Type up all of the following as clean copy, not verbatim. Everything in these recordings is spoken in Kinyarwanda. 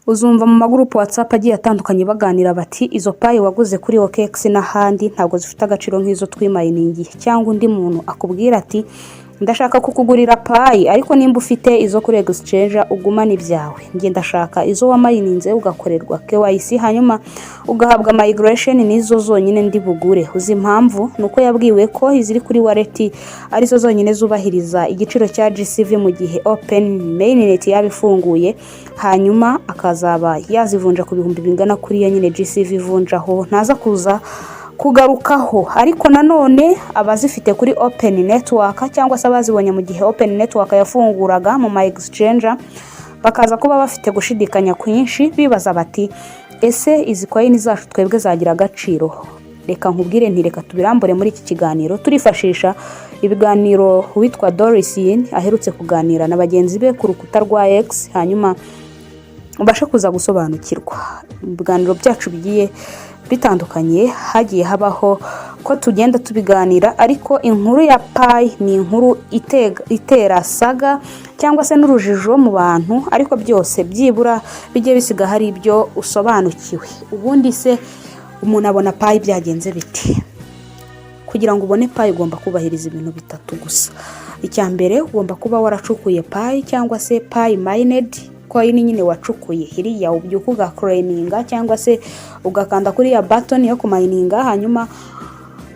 uzumva mu magurupu WhatsApp agiye atandukanye baganira bati izo payi waguze kuri OKX n'ahandi ntabwo zifite agaciro nk'izo twimayiningiye, cyangwa undi muntu akubwira ati ndashaka kukugurira payi ariko nimba ufite izo kuri exchange ugumana ibyawe, ngiye ndashaka izo wamayininze ugakorerwa KYC hanyuma ugahabwa migration nizo zonyine ndi bugure. Uzi impamvu nuko yabwiwe ko iziri kuri wallet arizo zonyine zubahiriza igiciro cya GCV mu gihe open mainnet yabifunguye, hanyuma akazaba yazivunja ku bihumbi bingana kuri ya nyine GCV ivunjaho ntaza kuza kugarukaho. Ariko nanone abazifite kuri open network cyangwa se abazibonye mu gihe open network yafunguraga mu ma exchange bakaza kuba bafite gushidikanya kwinshi bibaza bati ese izi coin zacu twebwe zagira agaciro. Reka nkubwire nti reka tubirambure muri iki kiganiro turifashisha ibiganiro witwa Doricine aherutse kuganira na bagenzi be ku rukuta rwa X, hanyuma ubashe kuza gusobanukirwa. Ibiganiro byacu bigiye bitandukanye hagiye habaho ko tugenda tubiganira, ariko inkuru ya Pi ni inkuru itera saga cyangwa se n'urujijo mu bantu, ariko byose byibura bijye bisiga hari ibyo usobanukiwe. Ubundi se umuntu abona Pi byagenze biti? Kugira ngo ubone Pi ugomba kubahiriza ibintu bitatu gusa. Icya mbere ugomba kuba waracukuye Pi cyangwa se Pi mined coin nyine wacukuye, hiriya ubyuka ugakleaninga cyangwa se ugakanda kuri ya button yo kumininga, hanyuma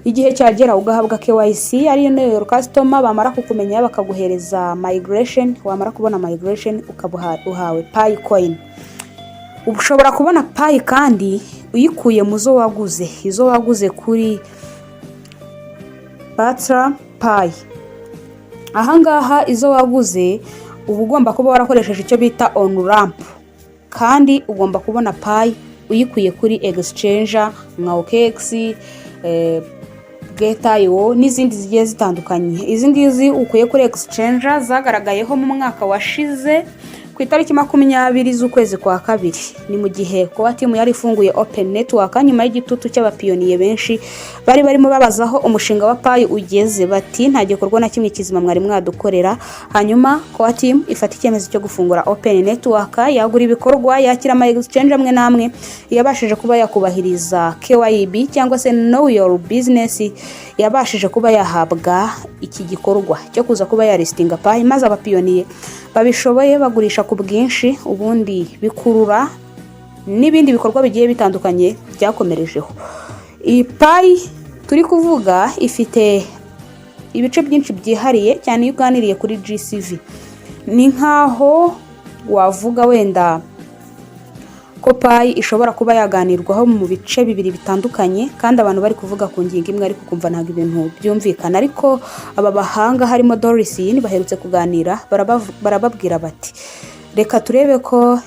igihe cyagera ugahabwa KYC ariyo your customer, bamara kukumenya bakaguhereza migration, wamara kubona migration uhawe Pi coin. Ushobora kubona Pi kandi uyikuye muzo waguze, izo waguze kuri Batra Pi. Ahangaha izo waguze ubu ugomba kuba warakoresheje icyo bita on ramp, kandi ugomba kubona Pi uyikuye kuri exchange nka OKX, gate n'izindi zigiye zitandukanye. Izi ngizi ukuye kuri exchange zagaragayeho mu mwaka washize ku itariki 20 z'ukwezi kwa kabiri. Ni mu gihe kwa timu yari ifunguye open network nyuma y'igitutu cy'abapiyoniye benshi bari barimo babazaho umushinga wa Pi ugeze, bati nta gikorwa na kimwe kizima mwari mwadukorera. Hanyuma kwa timu ifata icyemezo cyo gufungura open network, yagura ibikorwa, yakira ama exchange amwe namwe, yabashije kuba yakubahiriza KYB cyangwa se know your business, yabashije kuba yahabwa iki gikorwa cyo kuza kuba ya listinga Pi, maze abapiyoniye babishoboye bagurisha ku bwinshi, ubundi bikurura n'ibindi bikorwa bigiye bitandukanye byakomerejeho. Iyi Pi turi kuvuga ifite ibice byinshi byihariye cyane iyo uganiriye kuri GCV. Ni nkaho wavuga wenda ko Pi ishobora kuba yaganirwaho mu bice bibiri bitandukanye, kandi abantu bari kuvuga ku ngingo imwe ariko kumva ntabwo ibintu byumvikana. Ariko aba bahanga harimo Doricine baherutse kuganira, barababwira bati reka turebe ko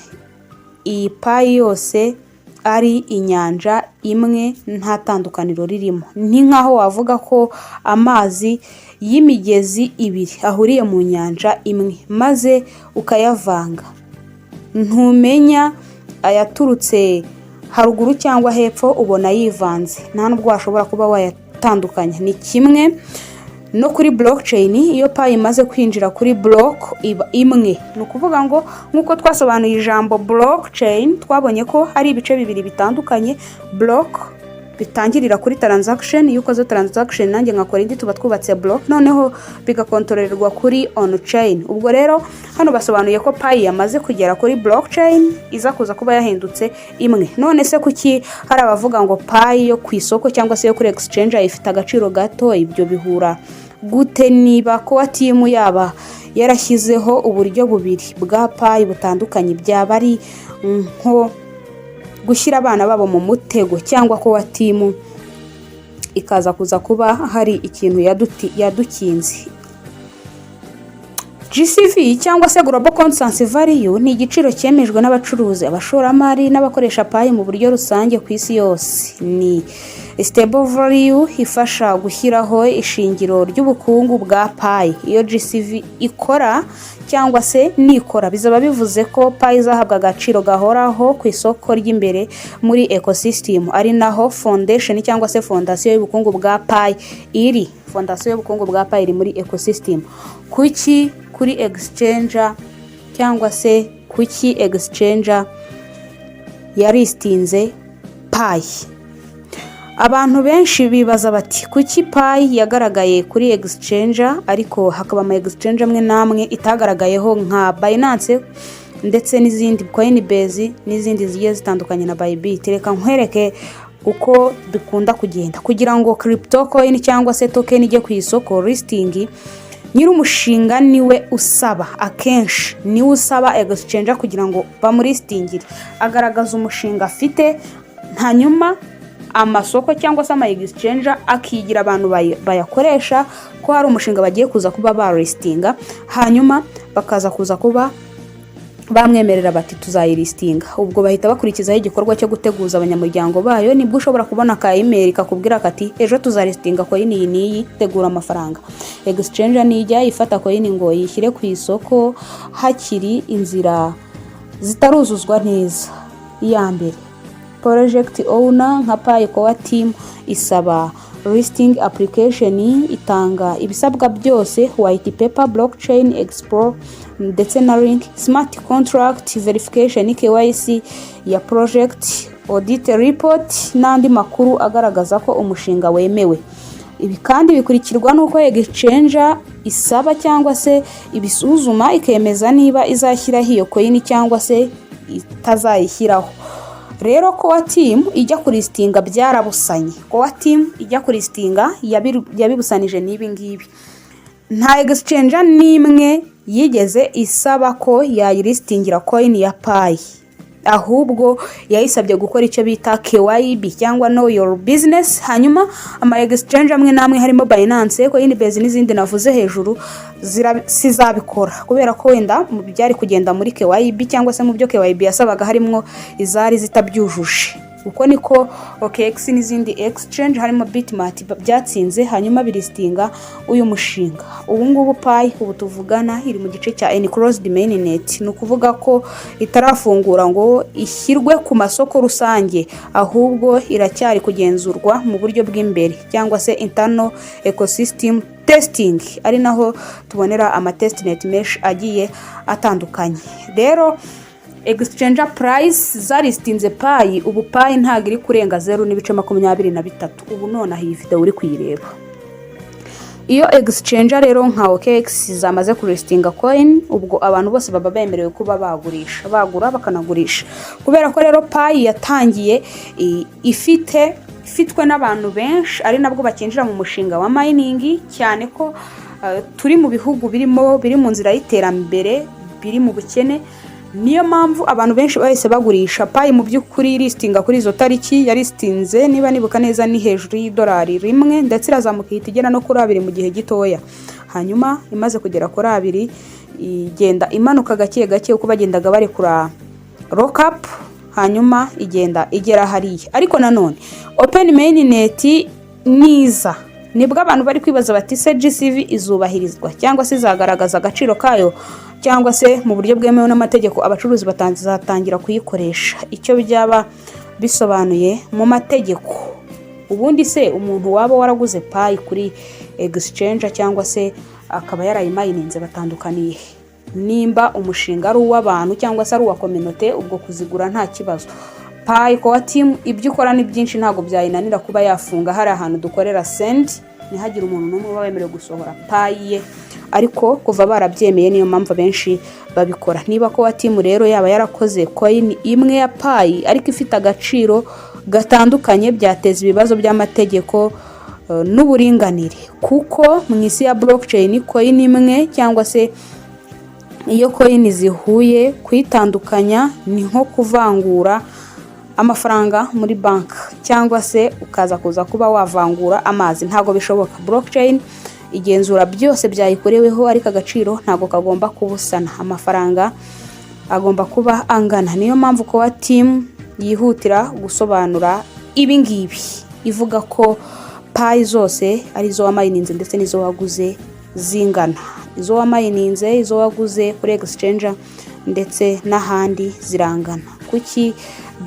iyi Pi yose ari inyanja imwe nta tandukaniro ririmo. Ni nkaho wavuga ko amazi y'imigezi ibiri ahuriye mu nyanja imwe maze ukayavanga, ntumenya ayaturutse haruguru cyangwa hepfo, ubona yivanze, nta nubwo washobora kuba wayatandukanya. Ni kimwe no kuri blockchain, iyo Pi imaze kwinjira kuri block iba imwe. Ni ukuvuga ngo nkuko twasobanuye ijambo blockchain twabonye ko hari ibice bibiri bitandukanye. Block bitangirira kuri transaction, iyo ukoze transaction nanjye nkakora indi tuba twubatse block, noneho bigakontorerwa kuri on chain. Ubwo rero hano basobanuye ko Pi yamaze kugera kuri blockchain iza kuza kuba yahindutse imwe. None se kuki hari abavuga ngo Pi yo ku isoko cyangwa se yo kuri exchange ifite agaciro gato? Ibyo bihura gute niba ko timu yaba yarashyizeho uburyo bubiri bwa Pi butandukanye? Byaba ari nko gushyira abana babo mu mutego, cyangwa ko timu ikaza kuza kuba hari ikintu yadukinze. GCV cyangwa se Global Consensus Value ni igiciro cyemejwe n'abacuruzi, abashoramari n'abakoresha Pi mu buryo rusange ku isi yose. Ni stable value ifasha gushyiraho ishingiro ry'ubukungu bwa Pi. Iyo GCV ikora cyangwa se nikora bizaba bivuze ko Pi izahabwa agaciro gahoraho ku isoko ry'imbere muri ecosystem, ari naho foundation cyangwa se fondation y'ubukungu bwa Pi iri. Fondation y'ubukungu bwa Pi iri muri ecosystem. Kuki kuri exchange cyangwa se kuki exchange yaristinze Pi. Abantu benshi bibaza bati kuki Pi yagaragaye kuri exchanger ariko hakaba ama exchange amwe namwe itagaragayeho nka Binance ndetse n'izindi Coinbase n'izindi zigiye zitandukanye na Bybit. Reka nkwereke uko bikunda kugenda kugira ngo crypto coin cyangwa se token ijye ku isoko listing. Nyiri umushinga niwe usaba, akenshi niwe usaba exchange kugira ngo bamulistingire, agaragaza umushinga afite, hanyuma amasoko cyangwa se ama exchange akigira abantu bayakoresha ko hari umushinga bagiye kuza kuba baristinga, hanyuma bakaza kuza kuba bamwemerera bati tuzayilistinga. Ubwo bahita bakurikizaho igikorwa cyo guteguza abanyamuryango bayo. Nibwo ushobora kubona ka email kakubwira kati ejo tuzaristinga coin iyi niyi, tegura amafaranga. Exchange nijya ifata coin ngo yishyire ku isoko hakiri inzira zitaruzuzwa neza. Iya mbere, project owner nka Pi Core team isaba listing application, itanga ibisabwa byose, white paper, blockchain, explore ndetse na link, smart contract verification, KYC ya project, audit report n'andi makuru agaragaza ko umushinga wemewe. Ibi kandi bikurikirwa nuko exchange isaba cyangwa se ibisuzuma ikemeza niba izashyiraho iyo coin cyangwa se itazayishyiraho. Rero Core team ijya kulistinga byarabusanye. Core team ijya kulistinga yabibusanije n'ibi ngibi. Nta exchange nimwe yigeze isaba ko yayilistingira coin ya Pi, ahubwo yayisabye gukora icyo bita KYB cyangwa know your business. Hanyuma ama exchange amwe namwe harimo Binance, Coinbase n'izindi navuze hejuru sizabikora kubera ko wenda mu byari kugenda muri KYB cyangwa se mu byo KYB yasabaga harimo izari zitabyujuje. Uko niko OKX n'izindi exchange harimo Bitmart byatsinze hanyuma bilistinga uyu mushinga. Ubu ngubu Pi ubu tuvugana iri mu gice cya enclosed mainnet, ni ukuvuga ko itarafungura ngo ishyirwe ku masoko rusange, ahubwo iracyari kugenzurwa mu buryo bw'imbere cyangwa se internal ecosystem testing, ari naho tubonera ama testnet mesh agiye atandukanye. Rero exchange price zaristinze Pi, ubu Pi ntago iri kurenga 0.23. Ubu none ifite uri kuyireba. Iyo exchange rero nka OKX zamaze kulistinga coin, ubwo abantu bose baba bemerewe kuba bagurisha, bagura bakanagurisha. Kubera ko rero Pi yatangiye ifitwe n'abantu benshi, ari nabwo bakinjira mu mushinga wa mining, cyane ko turi mu bihugu biri mu nzira y'iterambere, biri mu bukene. Niyo mpamvu abantu benshi bahise bagurisha. Pi mu by'ukuri listinga kuri izo tariki yaristinze, niba nibuka neza, ni hejuru $1 ndetse irazamuka igera no kuri 2 mu gihe gitoya. Hanyuma imaze kugera kuri 2 igenda imanuka gake gake uko bagendaga bari kura lock up, hanyuma igenda igera hariya. Ariko nanone open mainnet niza nibwo abantu bari kwibaza bati Ese GCV izubahirizwa cyangwa se izagaragaza agaciro kayo cyangwa se mu buryo bwemewe n'amategeko abacuruzi batangira kuyikoresha. Icyo byaba bisobanuye mu mategeko. Ubundi se umuntu waba waraguze Pi kuri exchange cyangwa se akaba yarayimayininze batandukaniye? Nimba umushinga ari uw'abantu cyangwa se ari uwa community, ubwo kuzigura nta kibazo. Pi Core team ibyo ukora ni byinshi, ntago byayinanira kuba yafunga hari ahantu dukorera send, ntihagire umuntu n'umwe wemerewe gusohora Pi ye, ariko kuva barabyemeye niyo mpamvu benshi babikora. Niba Core team rero yaba yarakoze coin imwe ya Pi ariko ifite agaciro gatandukanye, byateza ibibazo by'amategeko n'uburinganire, kuko mu isi ya blockchain coin imwe cyangwa se iyo coin zihuye kuyitandukanya ni nko kuvangura amafaranga muri bank, cyangwa se ukaza kuza kuba wavangura amazi. Ntago bishoboka. Blockchain igenzura byose byayikoreweho, ariko agaciro ntago kagomba kubusana, amafaranga agomba kuba angana. Niyo mpamvu Core team yihutira gusobanura ibi ngibi, ivuga ko Pi zose ari zo wamayininze ndetse n'izo waguze zingana. Izo wamayininze, izo waguze kuri exchange ndetse n'ahandi zirangana. Kuki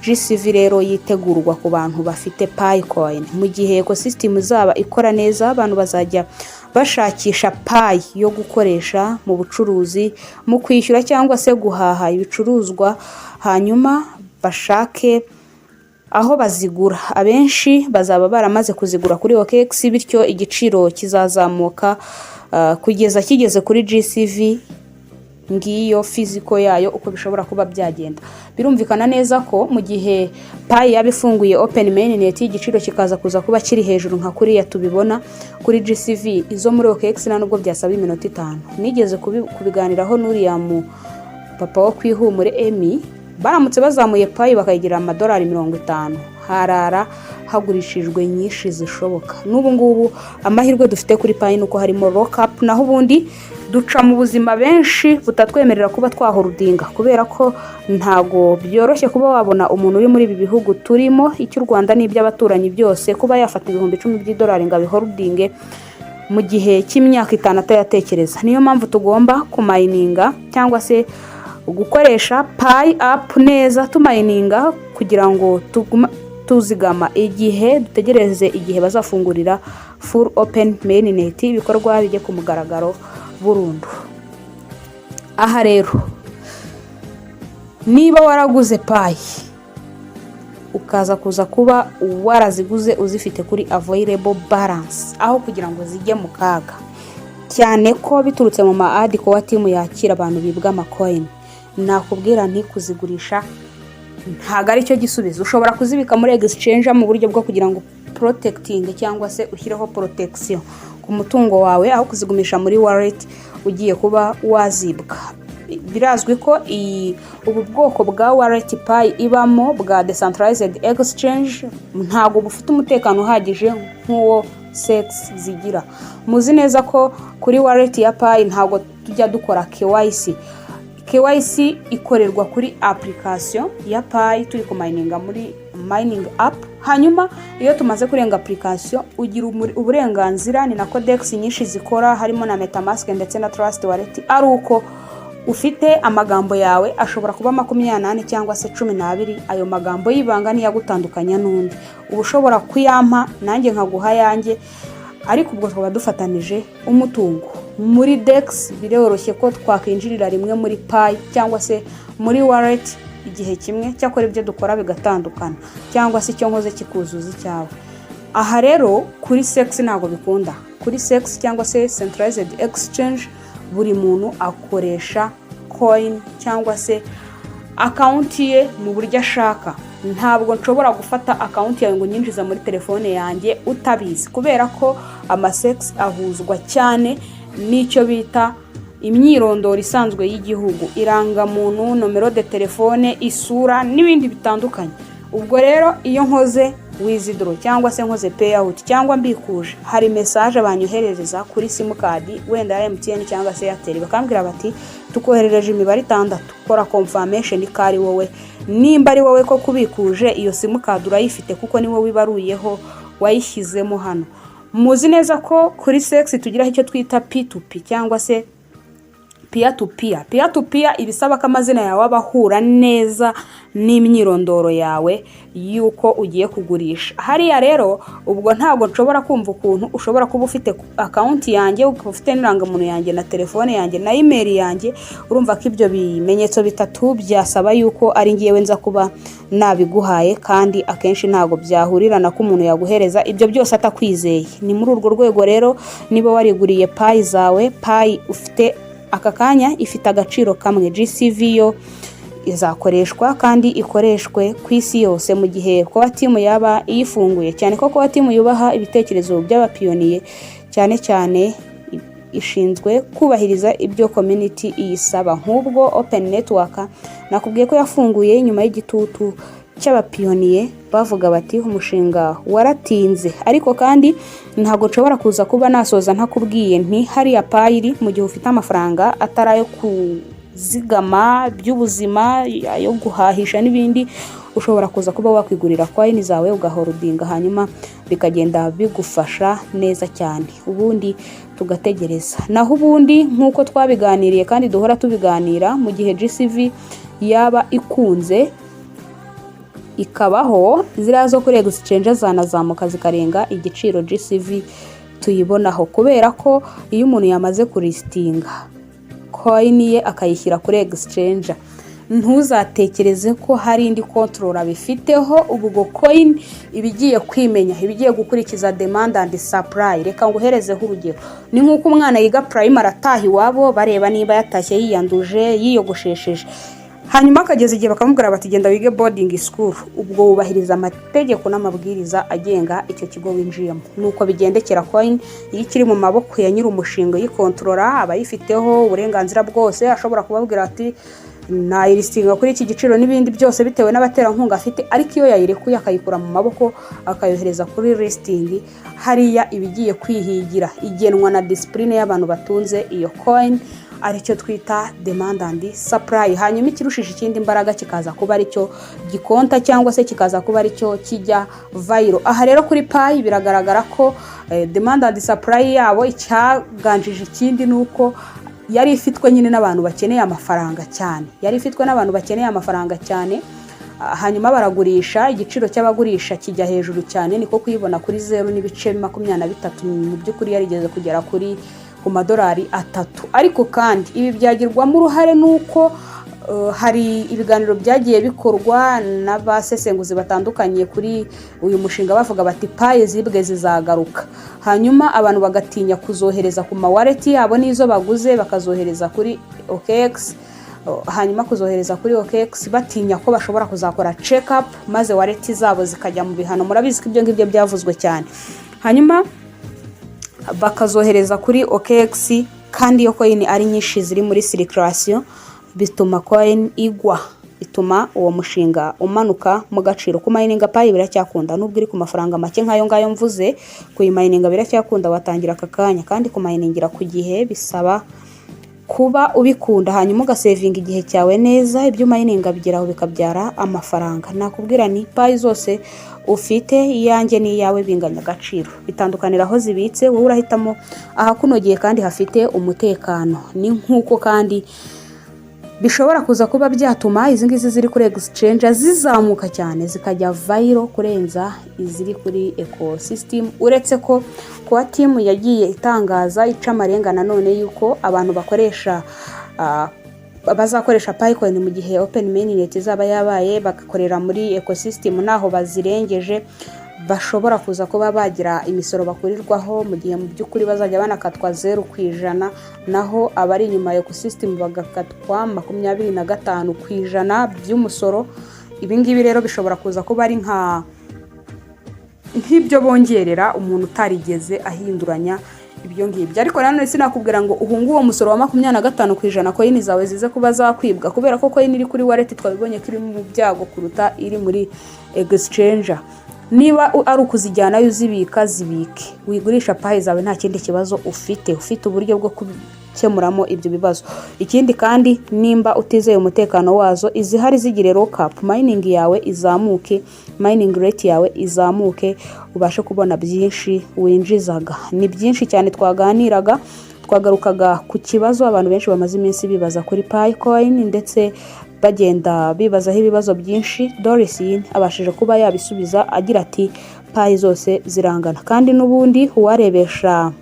GCV rero yitegurwa ku bantu bafite Pi coin? Mu gihe ecosystem zaba ikora neza, abantu bazajya bashakisha Pi yo gukoresha mu bucuruzi, mu kwishyura cyangwa se guhaha ibicuruzwa, hanyuma bashake aho bazigura. Abenshi bazaba baramaze kuzigura kuri OKX, bityo igiciro kizazamuka kugeza kigeze kuri GCV. Ngiyo fiziko yayo uko bishobora kuba byagenda. Birumvikana neza ko mu gihe Pi yaba ifunguye open mainnet, igiciro kikaza kuza kuba kiri hejuru nka kuriya tubibona kuri GCV. Izo muri OKX nubwo byasaba iminota 5. Nigeze kubiganiraho n'uriya mu papa wo kwihumure Emi, baramutse bazamuye Pi bakayigira amadolari 50, harara hagurishijwe nyinshi zishoboka. N'ubu ngubu amahirwe dufite kuri Pi nuko harimo lockup, naho ubundi duca mu buzima benshi butatwemerera kuba twahorudinga, kubera ko ntago byoroshye kuba wabona umuntu uri muri ibi bihugu turimo, icy'u Rwanda n'iby'abaturanyi byose, kuba yafata ibihumbi 10 by'idolari ngo abihorudinge mu gihe cy'imyaka 5 atayatekereza. Niyo mpamvu tugomba kumayininga cyangwa se gukoresha Pi app neza, tumayininga kugira ngo tuzigama igihe dutegereze igihe bazafungurira full open mainnet, ibikorwa bijye ku mugaragaro burundu. Aha rero niba waraguze Pi ukaza kuza kuba waraziguze uzifite kuri available balance, aho kugira ngo zijye mu kaga, cyane ko biturutse mu maadi ko timu yakira abantu bibwa amacoin, nakubwira nti kuzigurisha ntago ari cyo gisubizo. Ushobora kuzibika muri exchange mu buryo bwo kugira ngo protecting cyangwa se ushyireho protection ku mutungo wawe, aho kuzigumisha muri wallet ugiye kuba wazibwa. Birazwi ko ubu bwoko bwa wallet Pi ibamo bwa decentralized exchange ntago bufite umutekano uhagije nk'uwo sex zigira. Muzi neza ko kuri wallet ya Pi ntago tujya dukora KYC ikorerwa kuri application ya Pi, turi ku mininga muri mining app. Hanyuma iyo tumaze kurenga application ugira uburenganzira, ni na codex nyinshi zikora, harimo na MetaMask ndetse na Trust Wallet, ari uko ufite amagambo yawe ashobora kuba 28 cyangwa se 12. Ayo magambo y'ibanga ni yagutandukanya n'undi. Ubu ushobora kuyampa nanjye nkaguha yanjye, ariko ubwo twaba dufatanije umutungo. Muri Dex biroroshye ko twakinjirira rimwe muri Pi cyangwa se muri wallet igihe kimwe, cyakora ibyo dukora bigatandukana, cyangwa se icyo nkoze kikuzuza cyawe. Aha rero kuri sex ntago bikunda. Kuri sex cyangwa se centralized exchange buri muntu akoresha coin cyangwa se account ye mu buryo ashaka. Ntabwo nshobora gufata account yawe ngo nyinjiza muri telefone yanjye utabizi, kubera ko amasex ahuzwa cyane n'icyo bita imyirondoro isanzwe y'igihugu, irangamuntu, nomero de telefone, isura n'ibindi bitandukanye. Ubwo rero iyo nkoze withdraw cyangwa se nkoze payout cyangwa mbikuje, hari message banyoherereza kuri sim card wenda ya MTN cyangwa se Airtel, bakambwira bati tukoherereje imibare 6, kora confirmation kari wowe, nimba ari wowe ko kubikuje iyo sim card urayifite kuko ni wowe wibaruyeho wayishyizemo hano. Muzi neza ko kuri sex tugira icyo twita P2P cyangwa se peer to peer. Peer to peer ibisaba ko amazina yawe abahura neza n'imyirondoro yawe yuko ugiye kugurisha. Hariya rero ubwo ntabwo nshobora kumva ukuntu ushobora kuba ufite account yanjye, ufite n'irangamuntu yanjye na telefone yanjye na email yanjye. Urumva ko ibyo bimenyetso bitatu byasaba yuko ari ngiyewe nza kuba nabiguhaye, kandi akenshi ntago byahurirana ko umuntu yaguhereza ibyo byose atakwizeye. Ni muri urwo rwego rero niba wariguriye Pi zawe, Pi ufite aka kanya ifite agaciro kamwe, GCV yo izakoreshwa kandi ikoreshwe ku isi yose mu gihe timu yaba iyifunguye, cyane ko timu yubaha ibitekerezo by'abapiyoniye, cyane cyane ishinzwe kubahiriza ibyo community iyisaba. Nk'ubwo open network nakubwiye ko yafunguye nyuma y'igitutu cy'abapiyoniye, bavuga bati umushinga waratinze, ariko kandi ntago nshobora kuza kuba nasoza ntakubwiye nti hariya Pi mu gihe ufite amafaranga atarayo kuzigama by'ubuzima, yo guhahisha n'ibindi, ushobora kuza kuba wakwigurira coin zawe ugahorodinga, hanyuma bikagenda bigufasha neza cyane, ubundi tugategereza. Naho ubundi nk'uko twabiganiriye kandi duhora tubiganira, mu gihe GCV yaba ikunze ikabaho, ziriya zo kuri exchange zanazamuka zikarenga igiciro GCV tuyibonaho, kubera ko iyo umuntu yamaze kulistinga coin ye akayishyira kuri exchange ntuzatekereze ko hari indi control bifiteho. ubwo coin ibigiye kwimenya, ibigiye gukurikiza demand and supply. Reka nguherezeho urugero, ni nk'uko umwana yiga primary ataha iwabo bareba niba yatashye yiyanduje yiyogoshesheje, hanyuma akageza igihe bakamubwira bati genda wige boarding school. ubwo wubahiriza amategeko n'amabwiriza agenga icyo kigo winjiyemo. nuko bigendekera coin iyo ikiri mu maboko ya nyiri umushinga yikontorora, abayifiteho uburenganzira bwose. ashobora kubabwira ati nayilistinga kuri iki giciro n'ibindi byose bitewe n'abaterankunga afite, ariko iyo yayirekuye akayikura mu maboko akayohereza kuri listing, hariya ibigiye kwihigira igenwa na discipline y'abantu batunze iyo coin, aricyo twita demand and supply. hanyuma ikirushije ikindi imbaraga kikaza kuba aricyo gikonta cyangwa se kikaza kuba aricyo kijya viral. aha rero kuri Pi biragaragara ko demand and supply yabo icyaganjije ikindi nuko yari ifitwe nyine n'abantu bakeneye amafaranga cyane, hanyuma baragurisha, igiciro cy'abagurisha kijya hejuru cyane, niko kuyibona kuri 0.23 mu by'ukuri yarigeze kugera kuri ku madolari 3. ariko kandi ibi byagirwamo uruhare nuko hari ibiganiro byagiye bikorwa n'abasesenguzi batandukanye kuri uyu mushinga, bavuga bati Pi zibwe zizagaruka, hanyuma abantu bagatinya kuzohereza ku ma wallet yabo nizo baguze bakazohereza kuri OKX, hanyuma kuzohereza kuri OKX batinya ko bashobora kuzakora check up maze wallet zabo zikajya mu bihano. murabizi ko ibyo ngibyo byavuzwe cyane, hanyuma bakazohereza kuri OKX kandi iyo coin ari nyinshi ziri muri circulation, bituma coin igwa, bituma uwo mushinga umanuka mu gaciro. ku mining Pi biracyakunda, nubwo iri ku mafaranga make nkayo ngayo mvuze, ku mining biracyakunda watangira akakanya, kandi ku miningira ku gihe bisaba kuba ubikunda, hanyuma ugasevinga igihe cyawe neza, ibyo mininga bigeraho bikabyara amafaranga. nakubwira ni Pi zose ufite, iyanjye n'iyawe binganya agaciro, bitandukanira aho zibitse. wowe urahitamo ahakunogeye kandi hafite umutekano. ni nk'uko kandi bishobora kuza kuba byatuma izi ngizi ziri kuri exchange zizamuka cyane zikajya viral kurenza iziri kuri ecosystem, uretse ko kwa team yagiye itangaza ica amarenga nanone yuko abantu bakoresha bazakoresha Pi coin mu gihe open mainnet izaba yabaye bagakorera muri ecosystem naho bazirengeje, bashobora kuza kuba bagira imisoro bakurirwaho mu gihe mu by'ukuri bazajya banakatwa 0% naho abari inyuma ya ecosystem bagakatwa 25% by'umusoro. ibi ngibi rero bishobora kuza kuba ari nk'ibyo bongerera umuntu utarigeze ahinduranya ibyo ngibyo. ariko nanone sinakubwira ngo uhungu uwo musoro wa 25% coin zawe zize kuba zakwibwa, kubera ko coin iri kuri wallet twabibonye kiri mu byago kuruta iri muri exchange. niba ari ukuzijyana uzibika zibike, wigurisha Pi zawe nta kindi kibazo ufite uburyo bwo gukemuramo ibyo bibazo. ikindi kandi nimba utizeye umutekano wazo, izihari zigire lockup, mining yawe izamuke, mining rate yawe izamuke, ubashe kubona byinshi winjizaga. ni byinshi cyane twagarukaga ku kibazo abantu benshi bamaze iminsi bibaza kuri Pi coin, ndetse bagenda bibazaho ibibazo byinshi. Doris abashije kuba yabisubiza agira ati Pi zose zirangana, kandi n'ubundi uwarebesha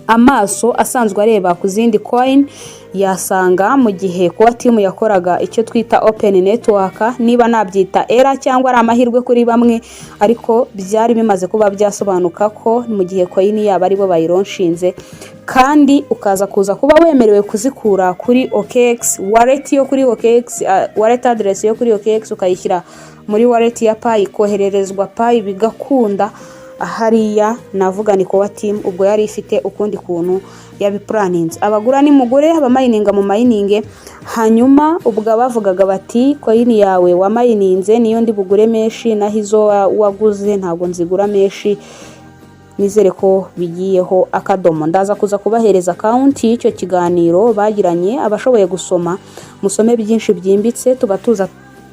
amaso asanzwe areba ku zindi coin yasanga mu gihe kuba team yakoraga icyo twita open network, niba nabyita era cyangwa ari amahirwe kuri bamwe, ariko byari bimaze kuba byasobanuka ko mu gihe coin yaba ari bo bayironshinze, kandi ukaza kuza kuba wemerewe kuzikura kuri OKX wallet yo kuri OKX, wallet address yo kuri OKX ukayishyira muri wallet ya Pi, kohererezwa Pi bigakunda. hariya navuga ni ko team ubwo yari ifite ukundi kuntu yabiplaninze. abagura ni mugure, abamayininga mu mayininge, hanyuma ubwo bavugaga bati coin yawe wa mayininze niyo ndi bugure meshi, naho izo waguze ntabwo nzigura meshi. nizere ko bigiyeho akadomo. ndaza kuza kubahereza account y'icyo kiganiro bagiranye, abashoboye gusoma musome byinshi byimbitse,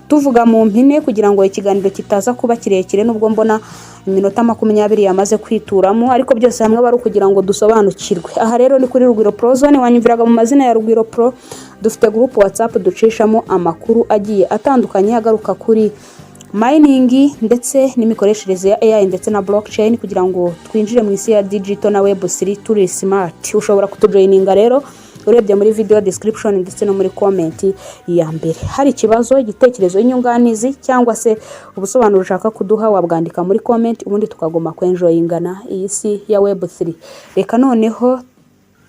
tuvuga mu mpine kugira ngo ikiganiro kitaza kuba kirekire, nubwo mbona iminota 20 yamaze kwituramo, ariko byose hamwe bari kugira ngo dusobanukirwe. aha rero ni kuri Rugwiro Pro Zone, wanyumviraga mu mazina ya Rugwiro Pro. dufite group WhatsApp ducishamo amakuru agiye atandukanye agaruka kuri mining ndetse n'imikoreshereze ya AI ndetse na blockchain, kugira ngo twinjire mu isi ya digital na web3 turi smart. ushobora kutujoininga rero urebye muri video description ndetse no muri comment ya mbere. Hari ikibazo, igitekerezo, inyunganizi cyangwa se ubusobanuro ushaka kuduha, wabwandika muri comment ubundi tukagoma kwenjoyingana iyi si ya web3. Reka noneho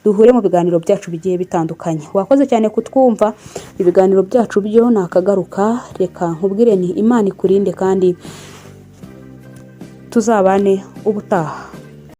duhure mu biganiro byacu bigiye bitandukanye. Wakoze cyane kutwumva, ibiganiro byacu byo nakagaruka. Reka nkubwire ni Imana ikurinde kandi tuzabane ubutaha.